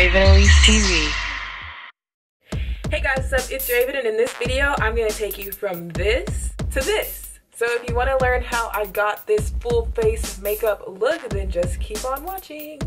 Raven Elise TV. Hey guys, what's up? It's Raven, and in this video, I'm going to take you from this to this. So if you want to learn how I got this full face makeup look, then just keep on watching.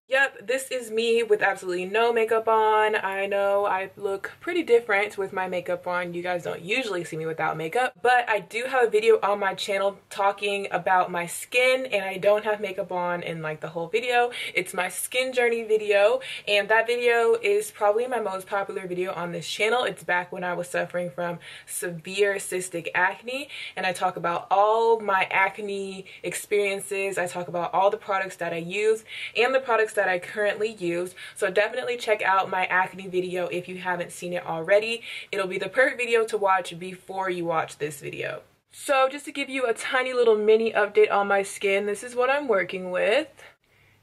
Yep, this is me with absolutely no makeup on. I know I look pretty different with my makeup on. You guys don't usually see me without makeup, but I do have a video on my channel talking about my skin, and I don't have makeup on in like the whole video. It's my skin journey video, and that video is probably my most popular video on this channel. It's back when I was suffering from severe cystic acne, and I talk about all my acne experiences. I talk about all the products that I use and the products that I currently use. So definitely check out my acne video if you haven't seen it already. It'll be the perfect video to watch before you watch this video. So just to give you a tiny little mini update on my skin, this is what I'm working with.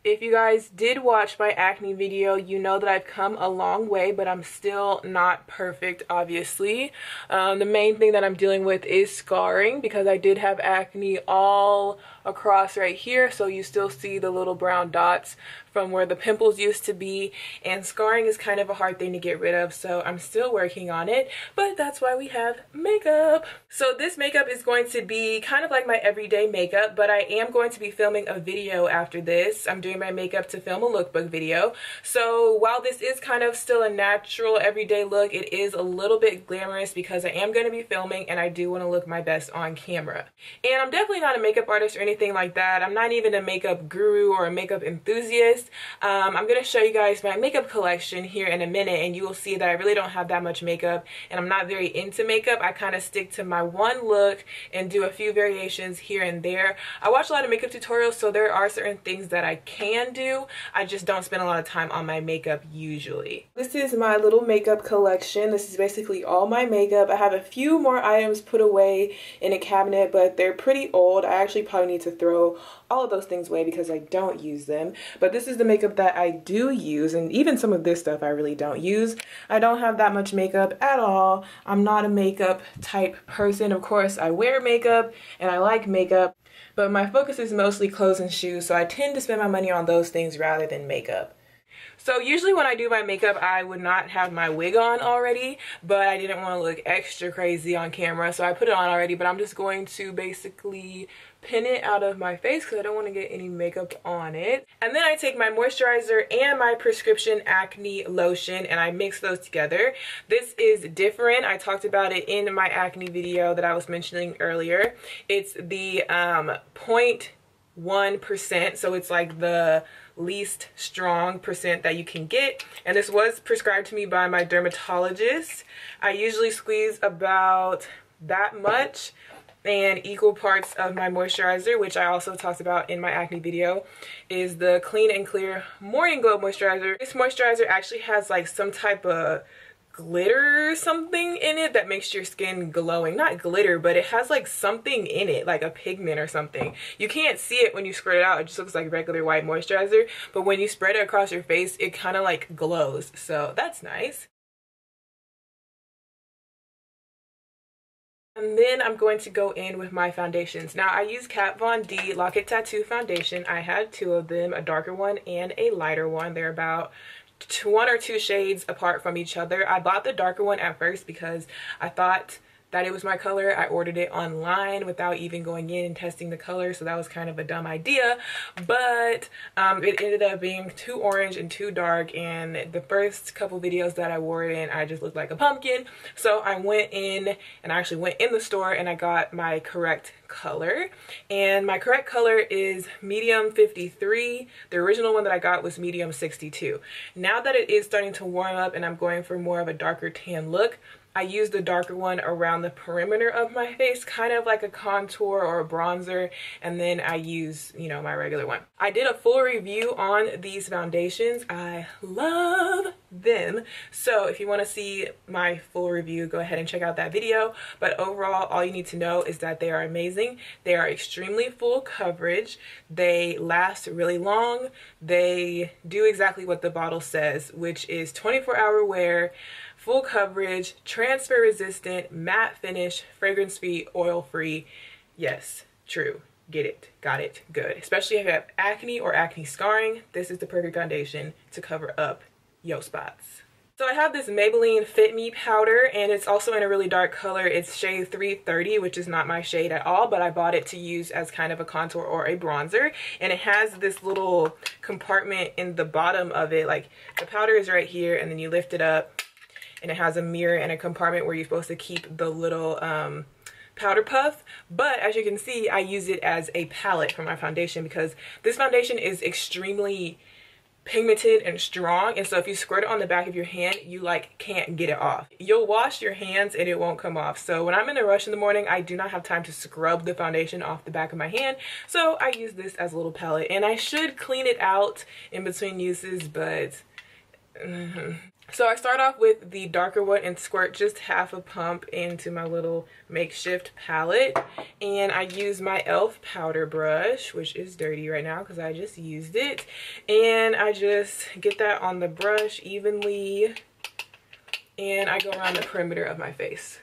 If you guys did watch my acne video, you know that I've come a long way, but I'm still not perfect, obviously. The main thing that I'm dealing with is scarring, because I did have acne all across right here, so you still see the little brown dots from where the pimples used to be, and scarring is kind of a hard thing to get rid of, so I'm still working on it, but that's why we have makeup. So this makeup is going to be kind of like my everyday makeup, but I am going to be filming a video after this. I'm doing my makeup to film a lookbook video. So while this is kind of still a natural everyday look, it is a little bit glamorous because I am going to be filming and I do want to look my best on camera. And I'm definitely not a makeup artist or anything like that. I'm not even a makeup guru or a makeup enthusiast. I'm going to show you guys my makeup collection here in a minute, and you will see that I really don't have that much makeup, and I'm not very into makeup. I kind of stick to my one look and do a few variations here and there. I watch a lot of makeup tutorials, so there are certain things that I can do. I just don't spend a lot of time on my makeup usually. This is my little makeup collection. This is basically all my makeup. I have a few more items put away in a cabinet, but they're pretty old. I actually probably need to throw all of those things away because I don't use them. But this is the makeup that I do use, and even some of this stuff I really don't use. I don't have that much makeup at all. I'm not a makeup type person. Of course, I wear makeup and I like makeup, but my focus is mostly clothes and shoes, so I tend to spend my money on those things rather than makeup. So usually when I do my makeup, I would not have my wig on already, but I didn't want to look extra crazy on camera, so I put it on already, but I'm just going to basically pin it out of my face because I don't want to get any makeup on it. And then I take my moisturizer and my prescription acne lotion and I mix those together. This is different. I talked about it in my acne video that I was mentioning earlier. It's the 0.1%, so it's like the least strong percent that you can get, and this was prescribed to me by my dermatologist. I usually squeeze about that much and equal parts of my moisturizer, which I also talked about in my acne video, is the Clean and Clear Morning Glow moisturizer. This moisturizer actually has like some type of glitter or something in it that makes your skin glowing. Not glitter, but it has like something in it, like a pigment or something. You can't see it when you spread it out. It just looks like regular white moisturizer, but when you spread it across your face, it kind of like glows, so that's nice. And then I'm going to go in with my foundations. Now I use Kat Von D Lock It Tattoo foundation. I had two of them, a darker one and a lighter one. They're about 1 or 2 shades apart from each other. I bought the darker one at first because I thought that it was my color. I ordered it online without even going in and testing the color, so that was kind of a dumb idea, but it ended up being too orange and too dark, and the first couple videos that I wore it in, I just looked like a pumpkin. So I went in, and I actually went in the store and I got my correct color, and my correct color is medium 53. The original one that I got was medium 62. Now that it is starting to warm up and I'm going for more of a darker tan look, I use the darker one around the perimeter of my face, kind of like a contour or a bronzer, and then I use, you know, my regular one. I did a full review on these foundations. I love them. So if you want to see my full review, go ahead and check out that video. But overall, all you need to know is that they are amazing. They are extremely full coverage. They last really long. They do exactly what the bottle says, which is 24-hour wear, full coverage, transfer resistant, matte finish, fragrance free, oil free. Yes, true. get it, got it, good. Especially if you have acne or acne scarring, this is the perfect foundation to cover up your spots. So I have this Maybelline Fit Me powder, and it's also in a really dark color. It's shade 330, which is not my shade at all, but I bought it to use as kind of a contour or a bronzer. And it has this little compartment in the bottom of it, like the powder is right here, and then you lift it up, and it has a mirror and a compartment where you're supposed to keep the little powder puff. But as you can see, I use it as a palette for my foundation because this foundation is extremely pigmented and strong, and so if you squirt it on the back of your hand, you like can't get it off. You'll wash your hands and it won't come off. So when I'm in a rush in the morning, I do not have time to scrub the foundation off the back of my hand, so I use this as a little palette. And I should clean it out in between uses, but so I start off with the darker one and squirt just half a pump into my little makeshift palette. And I use my e.l.f. powder brush, which is dirty right now because I just used it. And I just get that on the brush evenly. And I go around the perimeter of my face.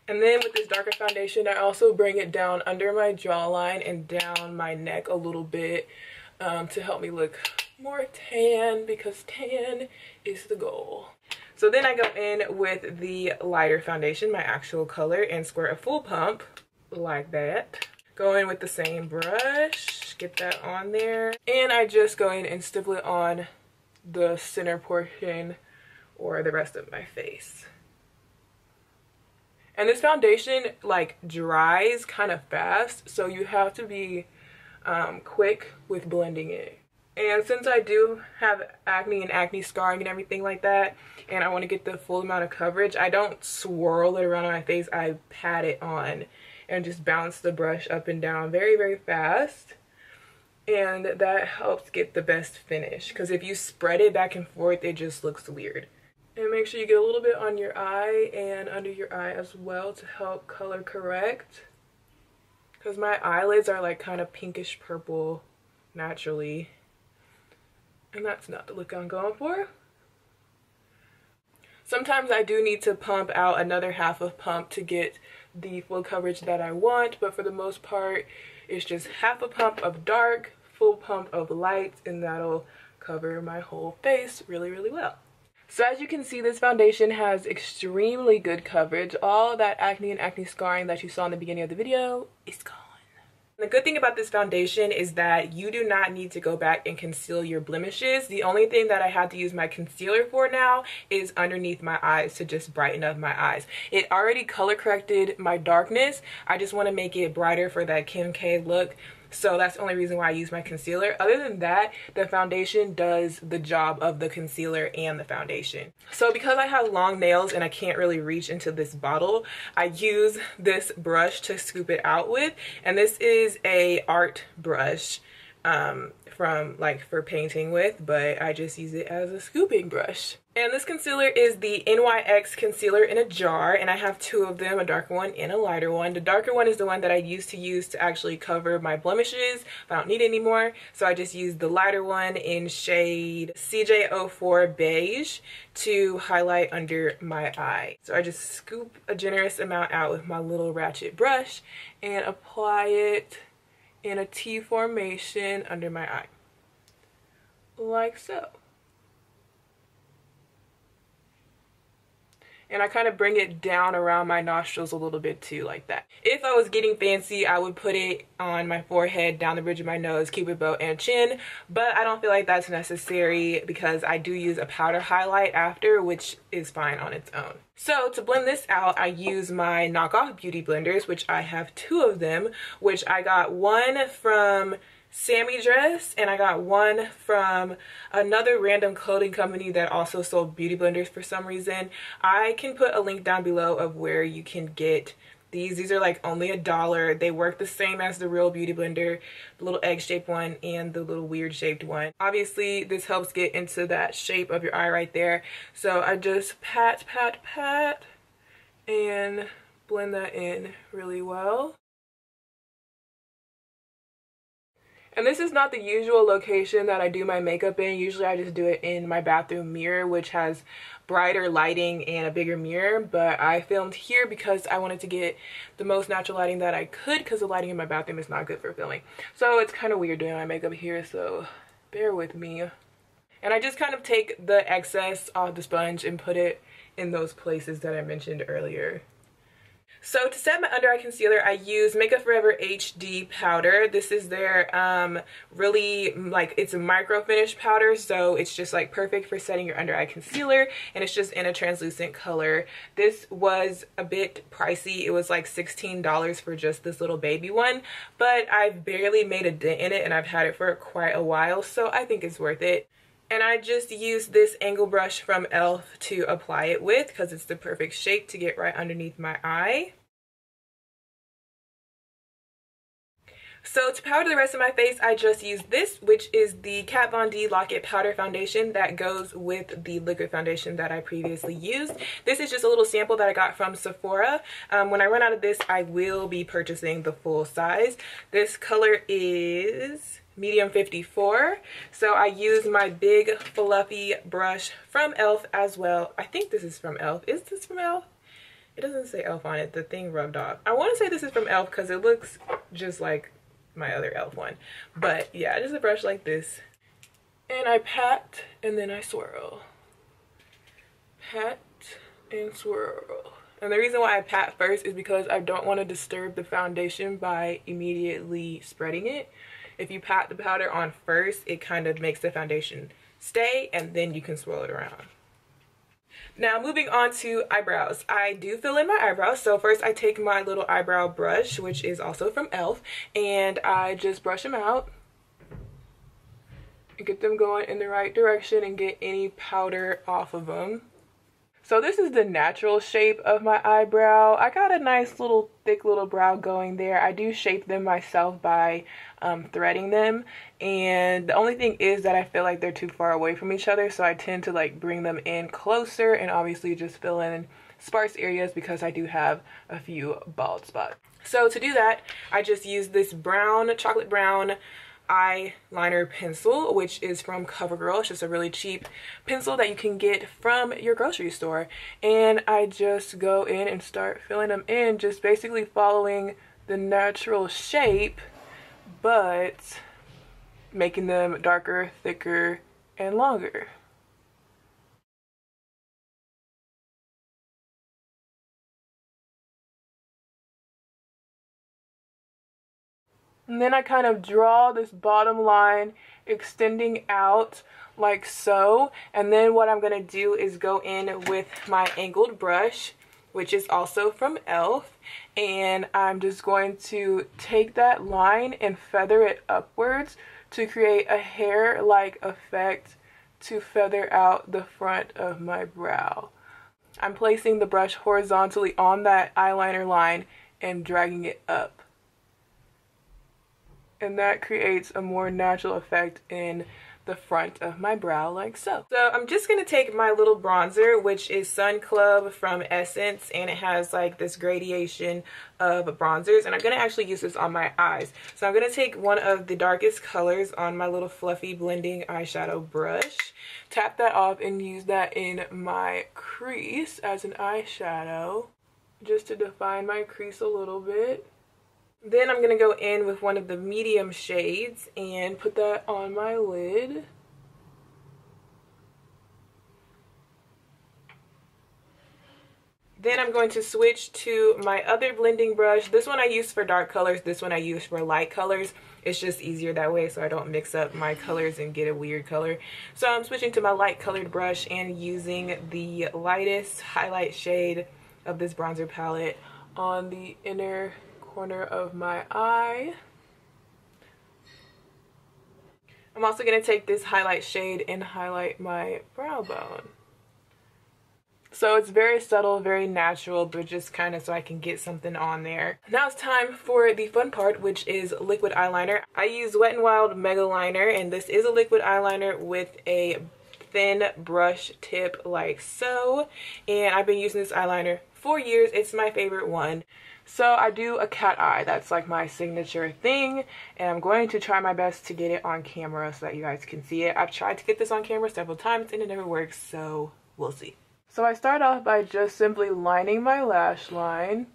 And then with this darker foundation, I also bring it down under my jawline and down my neck a little bit to help me look more tan, because tan is the goal. So then I go in with the lighter foundation, my actual color, and squirt a full pump like that. Go in with the same brush, get that on there, and I just go in and stipple it on the center portion or the rest of my face. And this foundation like dries kind of fast, so you have to be quick with blending it. And since I do have acne and acne scarring and everything like that, and I want to get the full amount of coverage, I don't swirl it around on my face. I pat it on and just bounce the brush up and down very, very fast. And that helps get the best finish, because if you spread it back and forth, it just looks weird. And make sure you get a little bit on your eye and under your eye as well to help color correct, because my eyelids are like kind of pinkish purple naturally. And that's not the look I'm going for. Sometimes I do need to pump out another half of pump to get the full coverage that I want, but for the most part, it's just half a pump of dark, full pump of light, and that'll cover my whole face really, really well. So as you can see, this foundation has extremely good coverage. All that acne and acne scarring that you saw in the beginning of the video is gone. The good thing about this foundation is that you do not need to go back and conceal your blemishes. The only thing that I had to use my concealer for now is underneath my eyes to just brighten up my eyes. It already color corrected my darkness. I just want to make it brighter for that Kim K look. So that's the only reason why I use my concealer. Other than that, the foundation does the job of the concealer and the foundation. So because I have long nails and I can't really reach into this bottle, I use this brush to scoop it out with. And this is a art brush from like for painting with, but I just use it as a scooping brush. And this concealer is the NYX concealer in a jar, and I have two of them, a darker one and a lighter one. The darker one is the one that I used to use to actually cover my blemishes if I don't need it anymore. So I just used the lighter one in shade CJ04 Beige to highlight under my eye. So I just scoop a generous amount out with my little ratchet brush and apply it in a T formation under my eye, like so. And I kind of bring it down around my nostrils a little bit too, like that. If I was getting fancy, I would put it on my forehead, down the bridge of my nose, cupid bow, and chin. But I don't feel like that's necessary because I do use a powder highlight after, which is fine on its own. So to blend this out, I use my knockoff beauty blenders, which I have two of them, which I got one from Sammy Dress, and I got one from another random clothing company that also sold beauty blenders for some reason. I can put a link down below of where you can get these. These are like only $1. They work the same as the real beauty blender, the little egg-shaped one and the little weird shaped one. Obviously, this helps get into that shape of your eye right there. So I just pat, pat, pat, and blend that in really well. And this is not the usual location that I do my makeup in. Usually I just do it in my bathroom mirror, which has brighter lighting and a bigger mirror, but I filmed here because I wanted to get the most natural lighting that I could, because the lighting in my bathroom is not good for filming. So it's kind of weird doing my makeup here, so bear with me. And I just kind of take the excess off the sponge and put it in those places that I mentioned earlier. So to set my under eye concealer, I use Makeup Forever HD powder. This is their really, like, it's a micro finish powder, so it's just like perfect for setting your under eye concealer, and it's just in a translucent color. This was a bit pricey. It was like $16 for just this little baby one, but I've barely made a dent in it and I've had it for quite a while, so I think it's worth it. And I just used this angle brush from e.l.f. to apply it with, because it's the perfect shape to get right underneath my eye. So to powder the rest of my face, I just used this, which is the Kat Von D Lock It Powder Foundation that goes with the liquid foundation that I previously used. This is just a little sample that I got from Sephora. When I run out of this, I will be purchasing the full size. This color is medium 54, so I use my big fluffy brush from e.l.f. as well. I think this is from e.l.f. Is this from e.l.f.? It doesn't say e.l.f. on it. The thing rubbed off. I want to say this is from e.l.f. because it looks just like my other e.l.f. one, but yeah, just a brush like this, and I pat and then I swirl, pat and swirl. And the reason why I pat first is because I don't want to disturb the foundation by immediately spreading it. If you pat the powder on first, it kind of makes the foundation stay, and then you can swirl it around. Now moving on to eyebrows. I do fill in my eyebrows. So first I take my little eyebrow brush, which is also from e.l.f., and I just brush them out and get them going in the right direction and get any powder off of them. So this is the natural shape of my eyebrow. I got a nice little thick little brow going there. I do shape them myself by threading them, and the only thing is that I feel like they're too far away from each other, so I tend to like bring them in closer and obviously just fill in sparse areas because I do have a few bald spots. So to do that, I just use this brown, chocolate brown eyeliner pencil, which is from CoverGirl. It's just a really cheap pencil that you can get from your grocery store, and I just go in and start filling them in, just basically following the natural shape but making them darker, thicker, and longer. And then I kind of draw this bottom line extending out like so. And then what I'm going to do is go in with my angled brush, which is also from e.l.f. And I'm just going to take that line and feather it upwards to create a hair-like effect to feather out the front of my brow. I'm placing the brush horizontally on that eyeliner line and dragging it up. And that creates a more natural effect in the front of my brow, like so. So I'm just gonna take my little bronzer, which is Sun Club from Essence, and it has like this gradation of bronzers, and I'm gonna actually use this on my eyes. So I'm gonna take one of the darkest colors on my little fluffy blending eyeshadow brush, tap that off, and use that in my crease as an eyeshadow, just to define my crease a little bit. Then I'm going to go in with one of the medium shades and put that on my lid. Then I'm going to switch to my other blending brush. This one I use for dark colors, this one I use for light colors. It's just easier that way so I don't mix up my colors and get a weird color. So I'm switching to my light colored brush and using the lightest highlight shade of this bronzer palette on the inner corner of my eye. I'm also going to take this highlight shade and highlight my brow bone. So it's very subtle, very natural, but just kind of so I can get something on there. Now it's time for the fun part, which is liquid eyeliner. I use Wet n Wild Mega Liner, and this is a liquid eyeliner with a thin brush tip like so, and I've been using this eyeliner for years. It's my favorite one. So I do a cat eye. That's like my signature thing, and I'm going to try my best to get it on camera so that you guys can see it. I've tried to get this on camera several times and it never works, so we'll see. So I start off by just simply lining my lash line,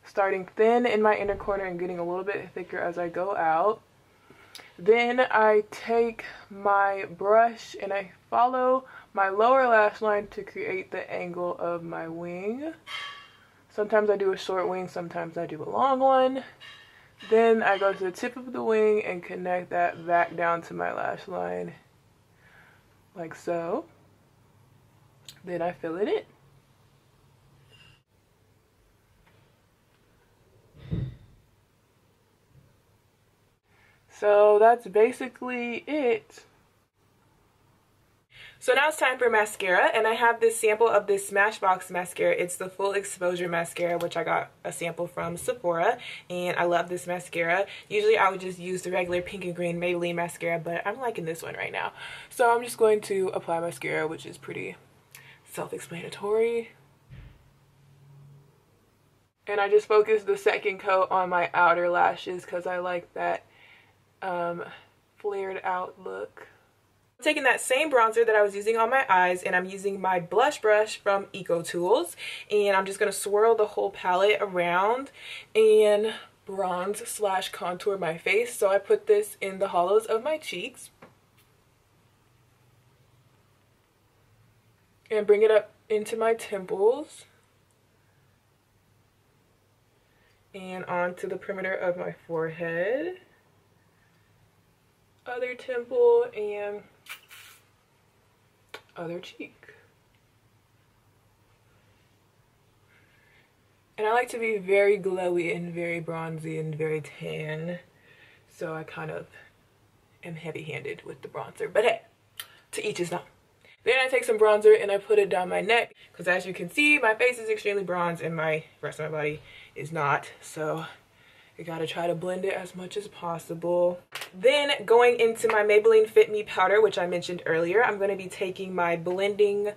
starting thin in my inner corner and getting a little bit thicker as I go out. Then I take my brush and I follow my lower lash line to create the angle of my wing. Sometimes I do a short wing, sometimes I do a long one. Then I go to the tip of the wing and connect that back down to my lash line, like so. Then I fill it in. So that's basically it. So now it's time for mascara, and I have this sample of this Smashbox mascara. It's the Full Exposure mascara, which I got a sample from Sephora, and I love this mascara. Usually I would just use the regular pink and green Maybelline mascara, but I'm liking this one right now. So I'm just going to apply mascara, which is pretty self-explanatory. And I just focused the second coat on my outer lashes because I like that flared out look. I'm taking that same bronzer that I was using on my eyes, and I'm using my blush brush from Eco Tools, and I'm just going to swirl the whole palette around and bronze / contour my face. So I put this in the hollows of my cheeks and bring it up into my temples and onto the perimeter of my forehead, other temple, and other cheek. And I like to be very glowy and very bronzy and very tan, so I kind of am heavy-handed with the bronzer, but hey, to each his own. Then I take some bronzer and I put it down my neck, because as you can see, my face is extremely bronzed and my rest of my body is not, so you gotta try to blend it as much as possible. Then going into my Maybelline Fit Me powder, which I mentioned earlier, I'm going to be taking my blending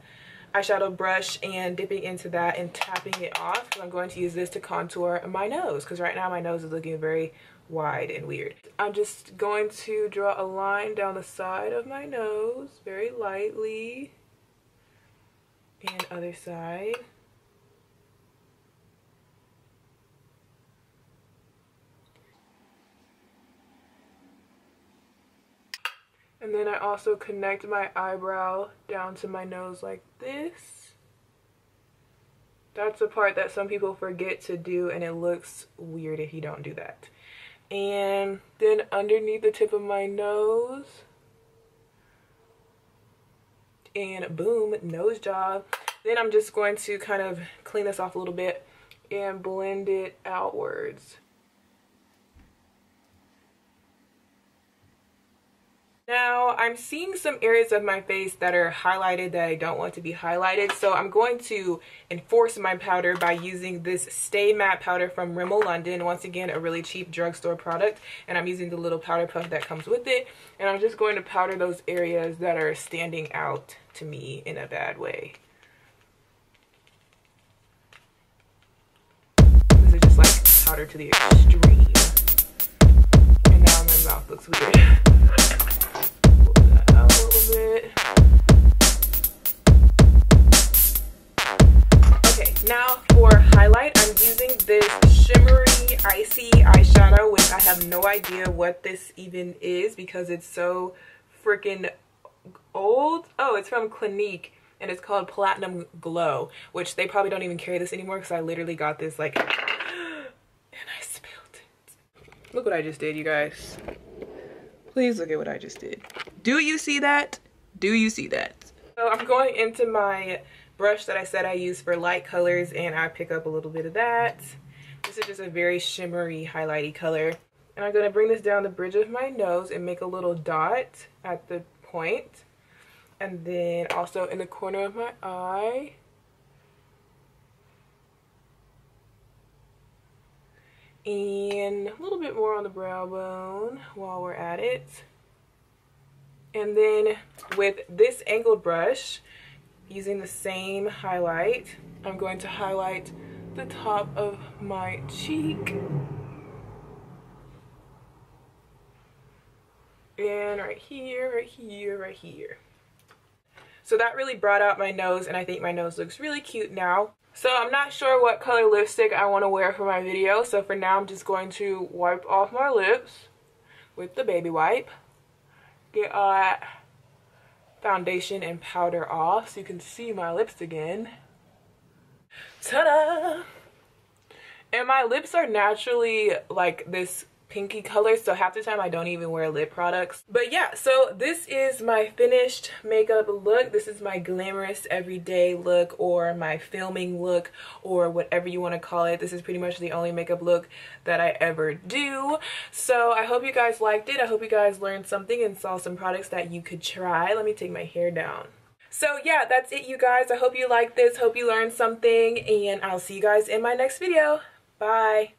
eyeshadow brush and dipping into that and tapping it off. So I'm going to use this to contour my nose, because right now my nose is looking very wide and weird. I'm just going to draw a line down the side of my nose very lightly, and other side. And then I also connect my eyebrow down to my nose like this. That's the part that some people forget to do, and it looks weird if you don't do that. And then underneath the tip of my nose, and boom, nose job. Then I'm just going to kind of clean this off a little bit and blend it outwards. Now, I'm seeing some areas of my face that are highlighted that I don't want to be highlighted, so I'm going to enforce my powder by using this Stay Matte powder from Rimmel London. Once again, a really cheap drugstore product, and I'm using the little powder puff that comes with it, and I'm just going to powder those areas that are standing out to me in a bad way. This is just like powder to the extreme, and now my mouth looks weird. A little bit. Okay, now for highlight, I'm using this shimmery icy eyeshadow, which I have no idea what this even is because it's so freaking old. Oh, it's from Clinique, and it's called Platinum Glow, which they probably don't even carry this anymore because I literally got this like and I spilled it. Look what I just did, you guys. Please look at what I just did. Do you see that? Do you see that? So I'm going into my brush that I said I use for light colors, and I pick up a little bit of that. This is just a very shimmery, highlighty color. And I'm going to bring this down the bridge of my nose and make a little dot at the point. And then also in the corner of my eye. And a little bit more on the brow bone while we're at it. And then with this angled brush, using the same highlight, I'm going to highlight the top of my cheek. And right here, right here, right here. So that really brought out my nose, and I think my nose looks really cute now. So I'm not sure what color lipstick I want to wear for my video. So for now, I'm just going to wipe off my lips with the baby wipe. Get all that foundation and powder off so you can see my lips again. Ta-da! And my lips are naturally like this pinky color, so half the time I don't even wear lip products. But yeah, so this is my finished makeup look. This is my glamorous everyday look, or my filming look, or whatever you want to call it. This is pretty much the only makeup look that I ever do. So I hope you guys liked it. I hope you guys learned something and saw some products that you could try. Let me take my hair down. So yeah, that's it, you guys. I hope you liked this, hope you learned something, and I'll see you guys in my next video. Bye.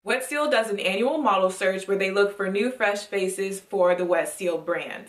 Wet Seal does an annual model search where they look for new fresh faces for the Wet Seal brand.